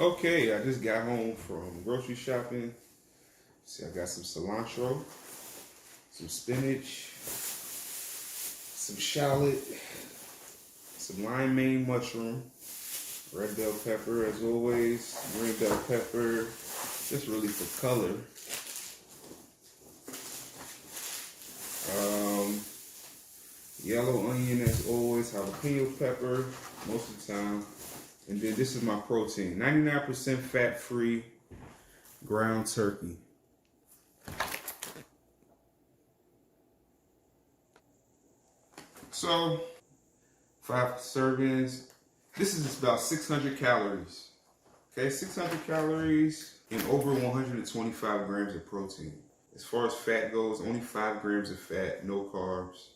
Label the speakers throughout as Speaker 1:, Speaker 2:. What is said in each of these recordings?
Speaker 1: Okay, I just got home from grocery shopping. See, I got some cilantro, some spinach, some shallot, some lime main mushroom, red bell pepper as always, green bell pepper, just really for color. Yellow onion as always, jalapeno pepper most of the time. And then this is my protein, 99% fat-free ground turkey. So, 5 servings. This is about 600 calories. Okay, 600 calories and over 125 grams of protein. As far as fat goes, only 5 grams of fat, no carbs.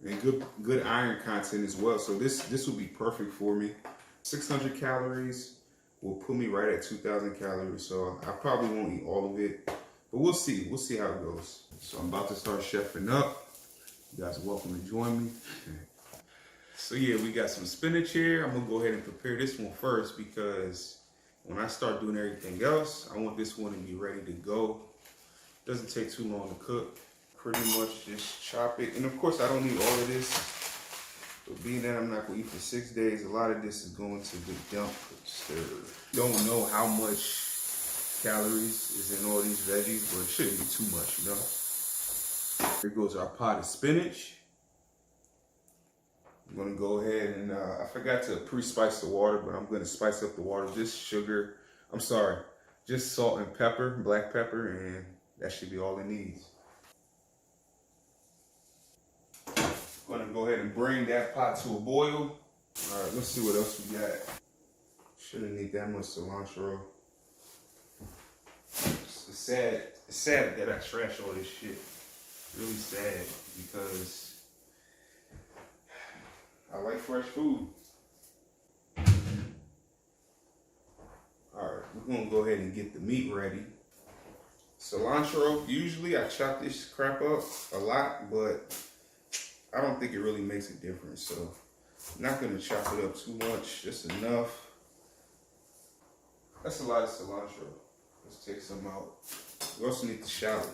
Speaker 1: And good iron content as well. So this will be perfect for me. 600 calories will put me right at 2,000 calories. So I probably won't eat all of it, but we'll see. We'll see how it goes. So I'm about to start chefing up. You guys are welcome to join me. So yeah, we got some spinach here. I'm gonna go ahead and prepare this one first because when I start doing everything else, I want this one to be ready to go. Doesn't take too long to cook. Pretty much just chop it. And of course I don't need all of this. But being that I'm not gonna eat for 6 days, a lot of this is going to the dumpster. Don't know how much calories is in all these veggies, but it shouldn't be too much, you know. Here goes our pot of spinach. I'm gonna go ahead and, I forgot to pre-spice the water, but I'm gonna spice up the water. Just sugar, just salt and pepper, black pepper, and that should be all it needs. I'm gonna go ahead and bring that pot to a boil. All right, let's see what else we got. Shouldn't need that much cilantro. It's sad that I trash all this shit. Really sad because I like fresh food. All right, we're gonna go ahead and get the meat ready. Cilantro, usually I chop this crap up a lot, but I don't think it really makes a difference. So I'm not gonna chop it up too much, just enough. That's a lot of cilantro. Let's take some out. We also need the shallot.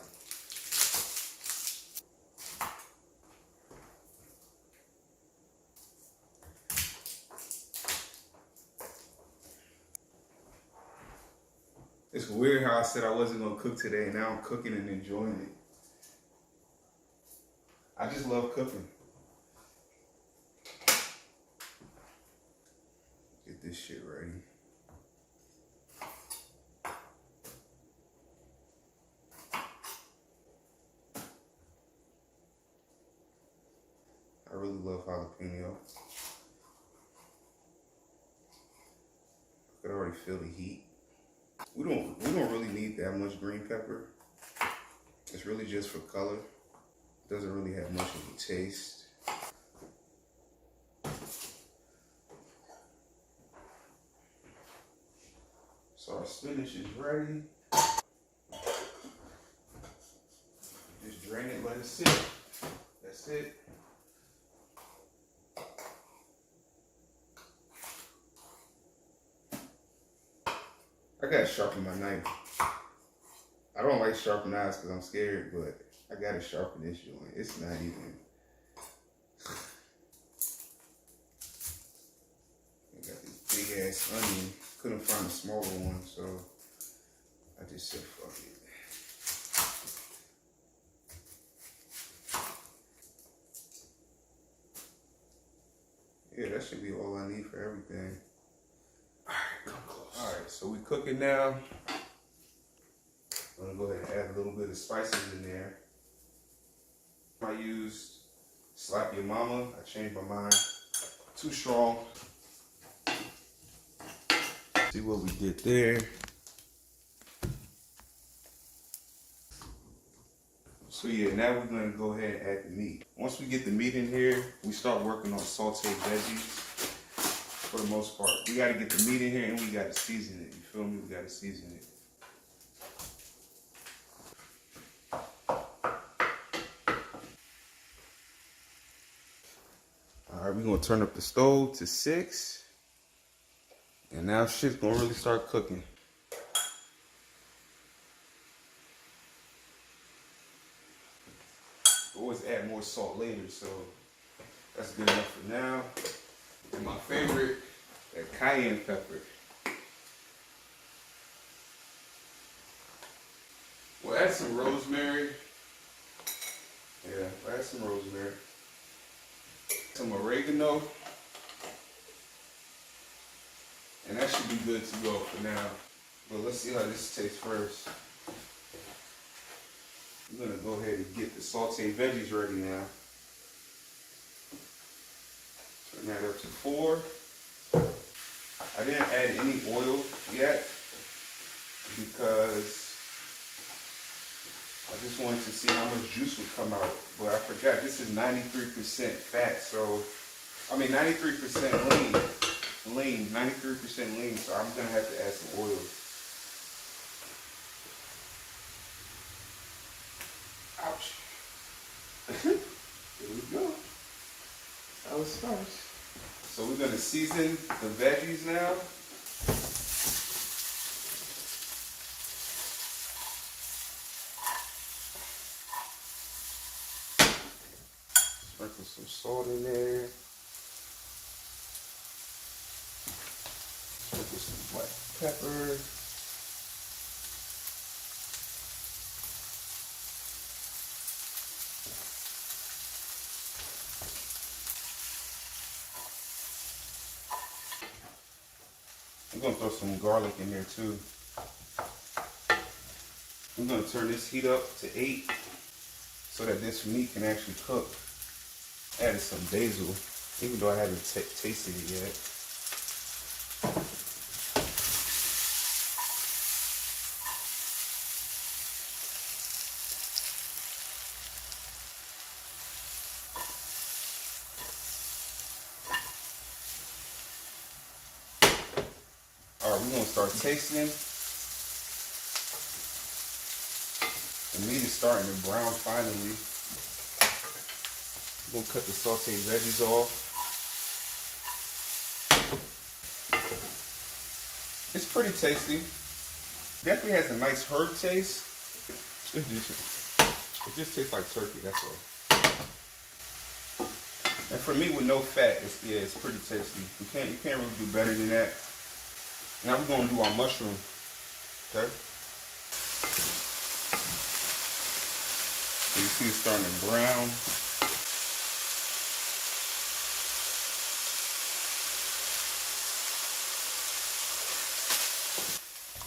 Speaker 1: It's weird how I said I wasn't gonna cook today, and now I'm cooking and enjoying it. I just love cooking. Get this shit ready. I really love jalapeno. I could already feel the heat. We don't really need that much green pepper. It's really just for color. It doesn't really have much of a taste. So our spinach is ready. Just drain it, let it sit. That's it. I gotta sharpen my knife. I don't like sharp knives because I'm scared, but I gotta sharpen this joint. It's not even. I got this big ass onion. Couldn't find a smaller one, so I just said fuck it. Yeah, that should be all I need for everything. Alright, come close. Alright, so we cooking now. I'm gonna go ahead and add a little bit of spices in there. I used Slap Your Mama. I changed my mind. Too strong. See what we did there. So yeah, now we're gonna go ahead and add the meat. Once we get the meat in here, we start working on sauteed veggies. For the most part, we gotta get the meat in here and we gotta season it. You feel me? We gotta season it. All right, we're gonna turn up the stove to 6. And now shit's gonna really start cooking. Always add more salt later, so that's good enough for now. And my favorite, that cayenne pepper. We'll add some rosemary. Yeah, we'll add some rosemary. Some oregano. And that should be good to go for now. But let's see how this tastes first. I'm gonna go ahead and get the sauteed veggies ready now. Turn that up to 4. I didn't add any oil yet because I just wanted to see how much juice would come out. But I forgot this is 93% fat, so I mean 93% lean, 93% lean, so I'm gonna have to add some oil. Ouch. Here we go. That's how it starts. So we're gonna season the veggies now. Sprinkle some salt in there. Sprinkle some black pepper. I'm gonna throw some garlic in there too. I'm gonna turn this heat up to 8 so that this meat can actually cook. Added some basil, even though I haven't tasted it yet. All right, we're gonna start tasting. The meat is starting to brown finally. We're gonna cut the sauteed veggies off. It's pretty tasty. Definitely has a nice herb taste. It just tastes like turkey, that's all. And for me with no fat, it's pretty tasty. You can't really do better than that. Now we're gonna do our mushroom. Okay? So you see it's starting to brown.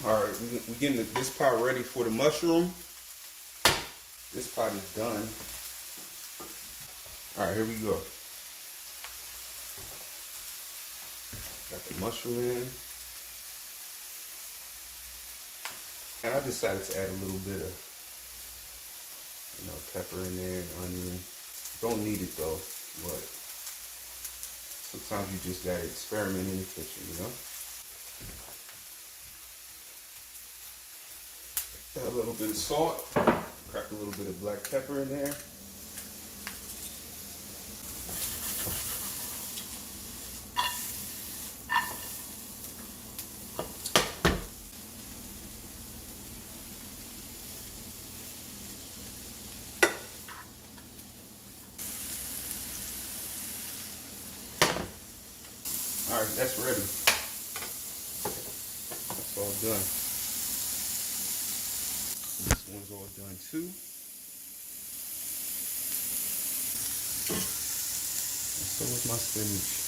Speaker 1: All right, we're getting this pot ready for the mushroom. This pot is done. All right, here we go. Got the mushroom in. And I decided to add a little bit of, pepper in there, onion. Don't need it though, but sometimes you just gotta experiment in the kitchen, Add a little bit of salt, crack a little bit of black pepper in there. All right, that's ready. That's all done. This one's all done too. And so is my spinach.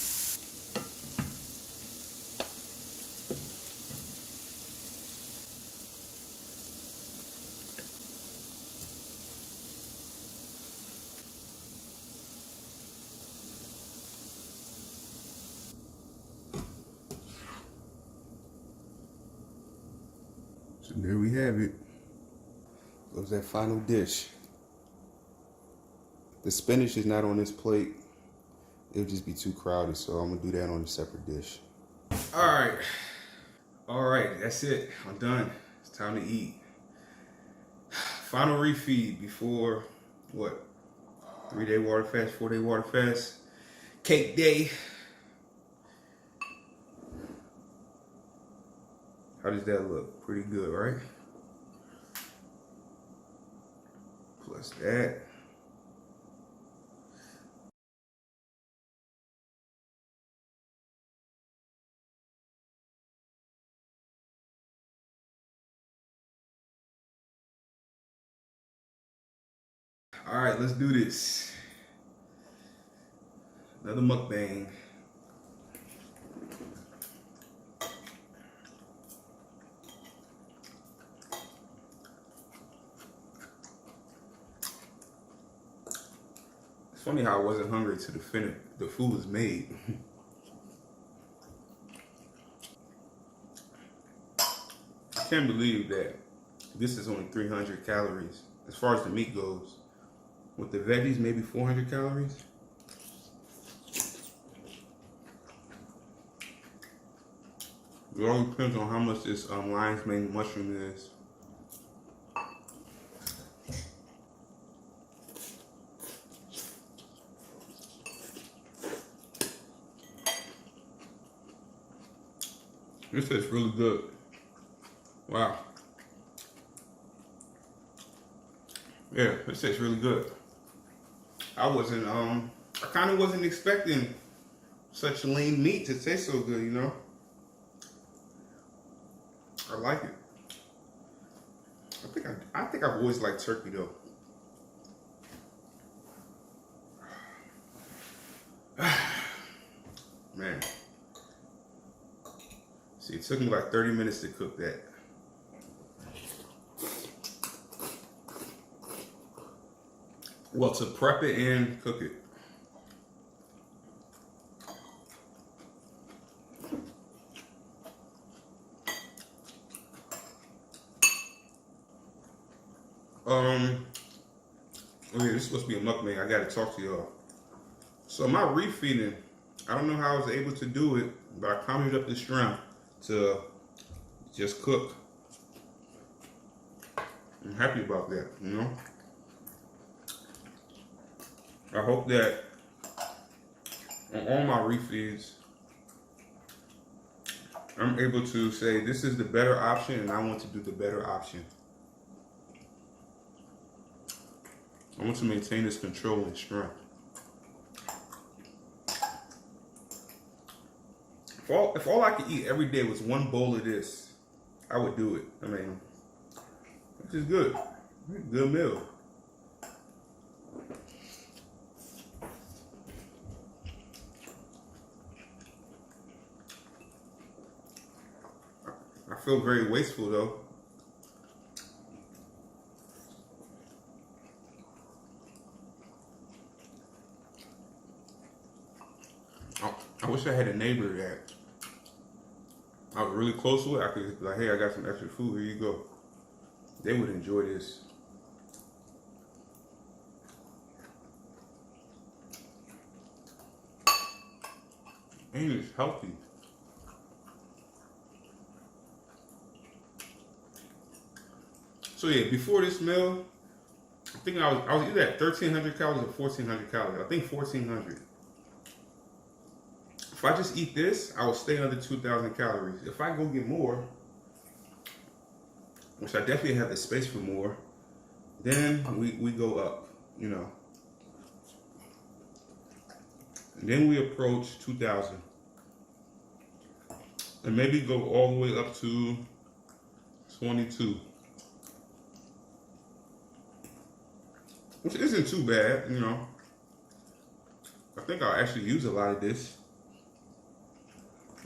Speaker 1: So there we have it. Goes that final dish. The spinach is not on this plate. It'll just be too crowded, so I'm gonna do that on a separate dish. All right, that's it. I'm done. It's time to eat. Final refeed before what? 3-day water fast, 4-day water fast, cake day. How does that look? Pretty good, right? Plus that. All right, let's do this. Another mukbang. It's funny how I wasn't hungry till the food was made. I can't believe that this is only 300 calories as far as the meat goes. With the veggies, maybe 400 calories. It all depends on how much this lion's mane mushroom is. This tastes really good. Wow. Yeah, this tastes really good. I kind of wasn't expecting such lean meat to taste so good, you know? I like it. I think I've always liked turkey though. Man. See, it took me like 30 minutes to cook that. Well, to prep it and cook it. Okay, this is supposed to be a mukbang. I gotta talk to y'all. So my refeeding, I don't know how I was able to do it, but I conjured up the strength to just cook. I'm happy about that, you know? I hope that on all my refeeds, I'm able to say this is the better option and I want to do the better option. I want to maintain this control and strength. If all I could eat every day was one bowl of this, I would do it. I mean, it's just good. Good meal. I feel very wasteful though. I wish I had a neighbor that I was really close with. I could be like, hey, I got some extra food, here you go. They would enjoy this. And it's healthy. So yeah, before this meal, I think I was either at 1,300 calories or 1,400 calories. I think 1,400. If I just eat this, I will stay under 2,000 calories. If I go get more, which I definitely have the space for more, then we go up, you know. And then we approach 2,000. And maybe go all the way up to 22. Which isn't too bad, you know. I think I'll actually use a lot of this.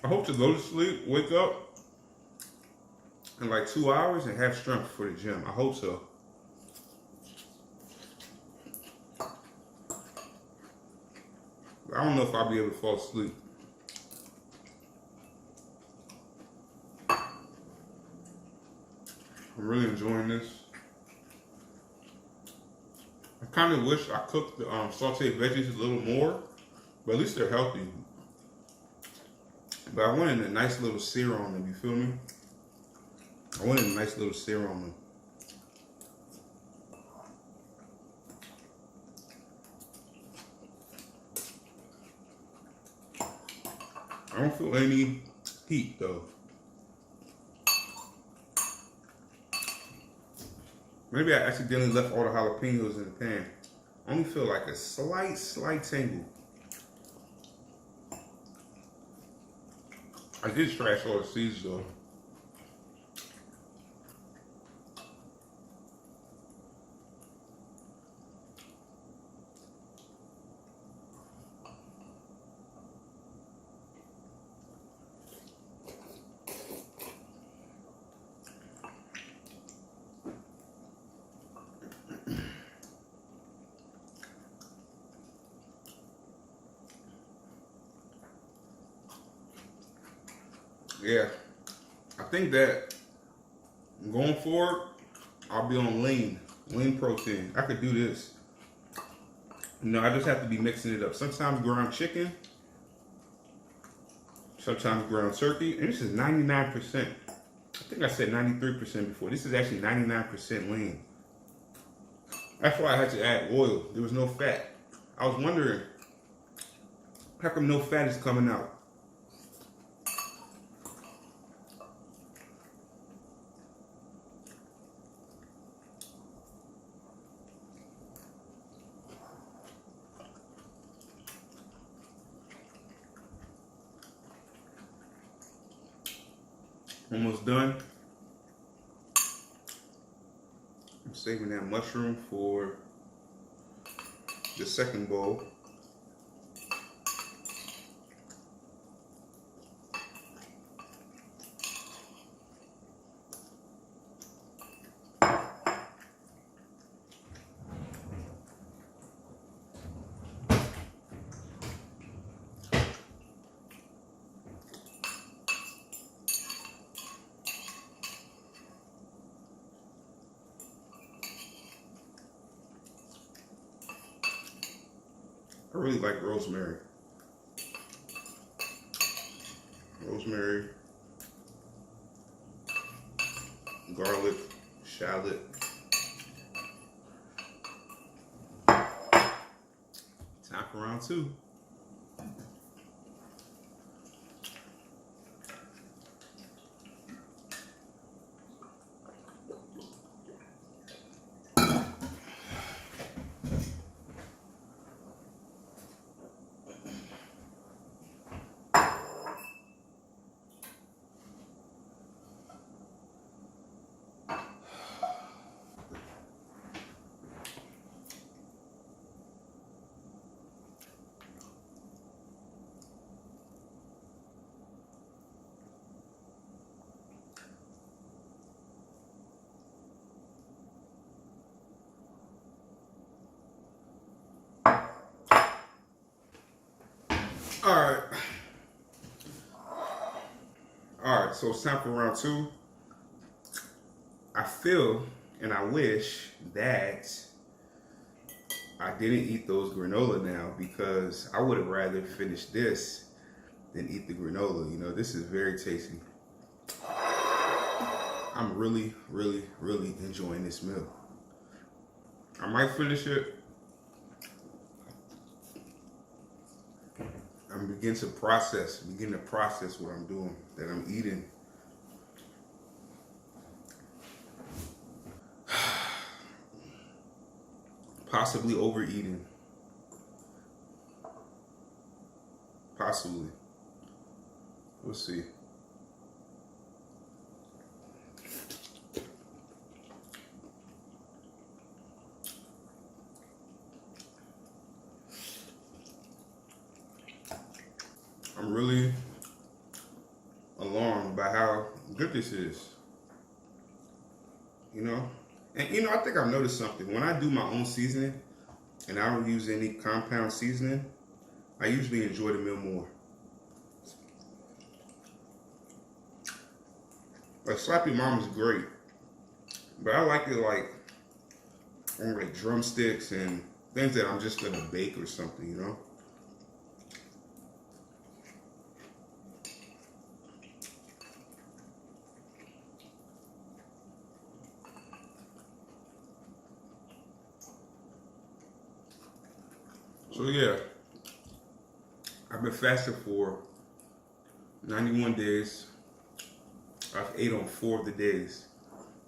Speaker 1: I hope to go to sleep, wake up in like 2 hours and have strength for the gym. I hope so. I don't know if I'll be able to fall asleep. I'm really enjoying this. I kind of wish I cooked the sauteed veggies a little more, but at least they're healthy. But I wanted a nice little sear on them, you feel me? I wanted a nice little sear on them. I don't feel any heat though. Maybe I accidentally left all the jalapenos in the pan. I only feel like a slight tingle. I did trash all the seeds though. Yeah, I think that going forward, I'll be on lean protein. I could do this. No, I just have to be mixing it up. Sometimes ground chicken, sometimes ground turkey, and this is 99%. I think I said 93% before. This is actually 99% lean. That's why I had to add oil. There was no fat. I was wondering, how come no fat is coming out? Almost done. I'm saving that mushroom for the second bowl. I really like rosemary. Rosemary, garlic, shallot. Time for round two. All right, so it's time for round two. I feel and I wish that I didn't eat those granola now, because I would have rather finished this than eat the granola. You know, this is very tasty. I'm really enjoying this meal. I might finish it. I'm beginning to process what I'm doing, that I'm eating. Possibly overeating. Possibly. We'll see. I'm really alarmed by how good this is. You know? And you know, I think I've noticed something. When I do my own seasoning and I don't use any compound seasoning, I usually enjoy the meal more. Like Slappy Mom is great, but I like it like on like drumsticks and things that I'm just gonna bake or something, you know? So yeah, I've been fasting for 91 days. I've ate on 4 of the days.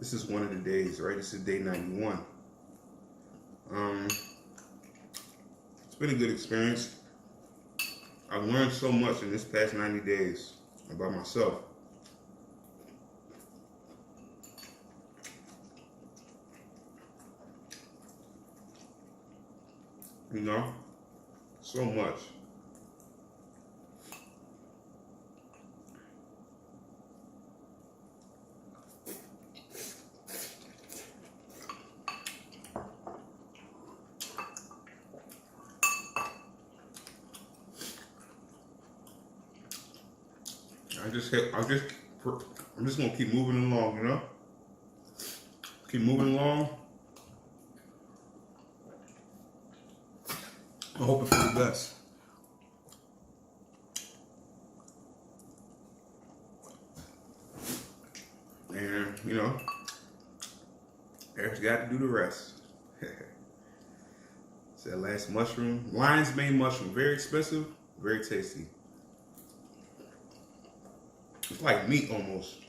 Speaker 1: This is one of the days, right? This is day 91. It's been a good experience. I've learned so much in this past 90 days about myself. You know, so much. I'm just gonna keep moving along, you know? Keep moving along. I'm hoping for the best. And, you know, Eric's got to do the rest. It's that last mushroom. Lion's mane mushroom. Very expensive, very tasty. It's like meat almost.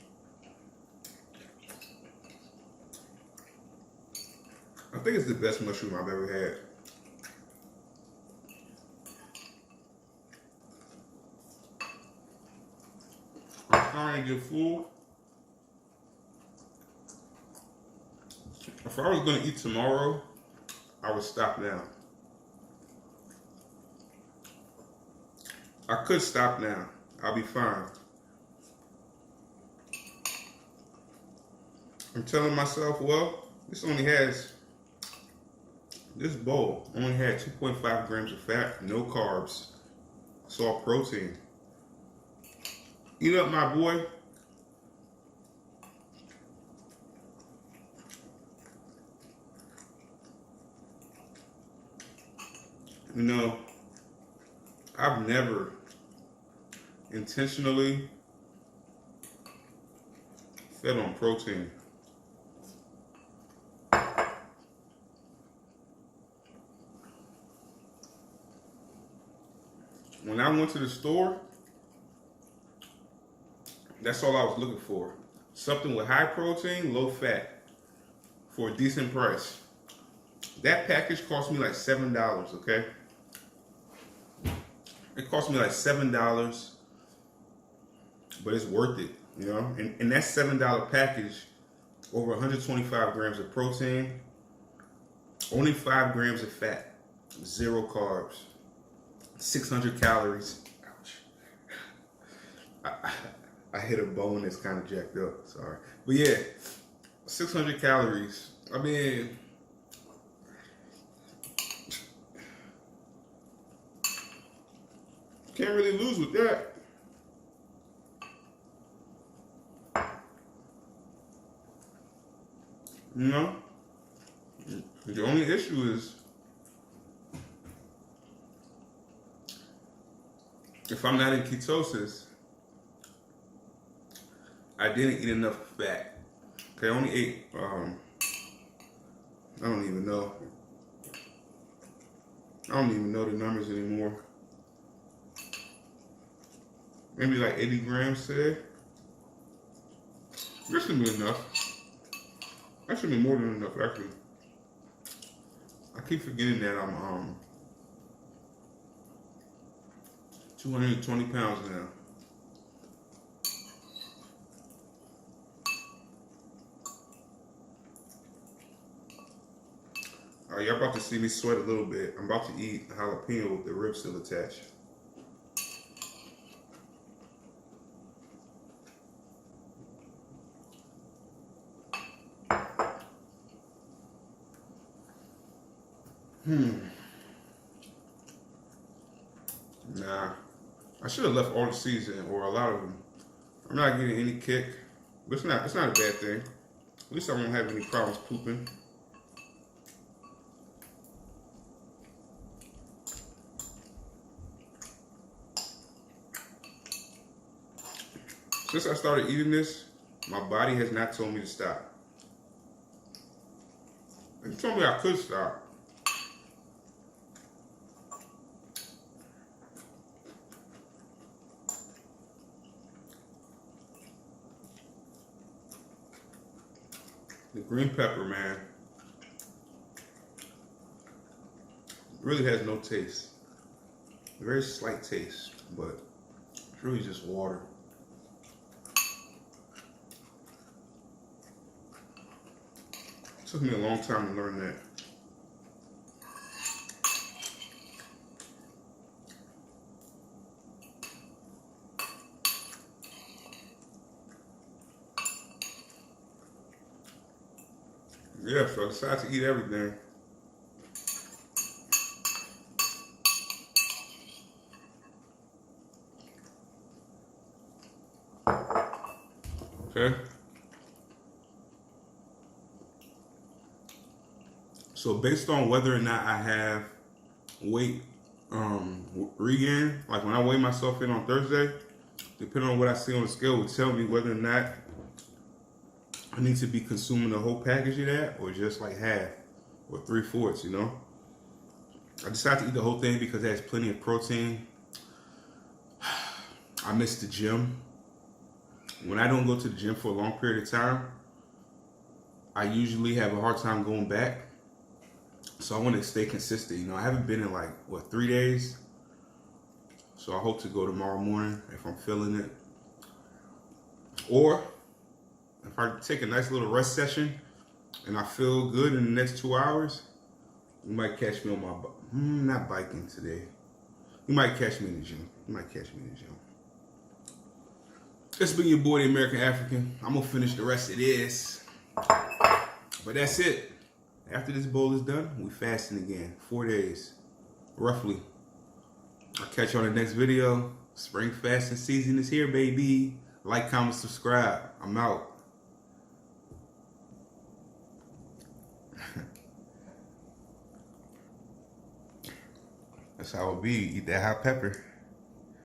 Speaker 1: I think it's the best mushroom I've ever had. I'm trying to get full. If I was going to eat tomorrow, I would stop now. I could stop now. I'll be fine. I'm telling myself, well, this bowl only had 2.5 grams of fat, no carbs. It's all protein. Eat up, my boy. You know, I've never intentionally fed on protein. When I went to the store, that's all I was looking for. Something with high protein, low fat, for a decent price. That package cost me like $7, okay? It cost me like $7, but it's worth it, you know? And that $7 package, over 125 grams of protein, only 5 grams of fat, 0 carbs, 600 calories. Ouch. I hit a bone that's kind of jacked up, sorry. But yeah, 600 calories. I mean, can't really lose with that. You know? The only issue is if I'm not in ketosis, I didn't eat enough fat. Okay, I only ate, I don't even know. I don't even know the numbers anymore. Maybe like 80 grams today. This should be enough. That should be more than enough, actually. I keep forgetting that I'm 220 pounds now. All right, y'all about to see me sweat a little bit. I'm about to eat a jalapeno with the ribs still attached. Nah, I should have left all the seeds in, or a lot of them. I'm not getting any kick, but it's not a bad thing. At least I won't have any problems pooping. Since I started eating this, my body has not told me to stop. It told me I could stop. The green pepper, man, really has no taste. Very slight taste, but it's really just water. It took me a long time to learn that. Yeah, so I decided to eat everything. Okay. So based on whether or not I have weight regain, like when I weigh myself in on Thursday, depending on what I see on the scale will tell me whether or not I need to be consuming the whole package of that or just like half or 3/4, you know? I decided to eat the whole thing because it has plenty of protein. I miss the gym. When I don't go to the gym for a long period of time, I usually have a hard time going back. So I want to stay consistent. You know, I haven't been in like, 3 days? So I hope to go tomorrow morning if I'm feeling it. Or if I take a nice little rest session and I feel good in the next 2 hours, you might catch me on my, not biking today. You might catch me in the gym. It's been your boy, the American African. I'm gonna finish the rest of this. But that's it. After this bowl is done, we fasting again. 4 days, roughly. I'll catch you on the next video. Spring fasting season is here, baby. Like, comment, subscribe. I'm out. That's how it be. Eat that hot pepper.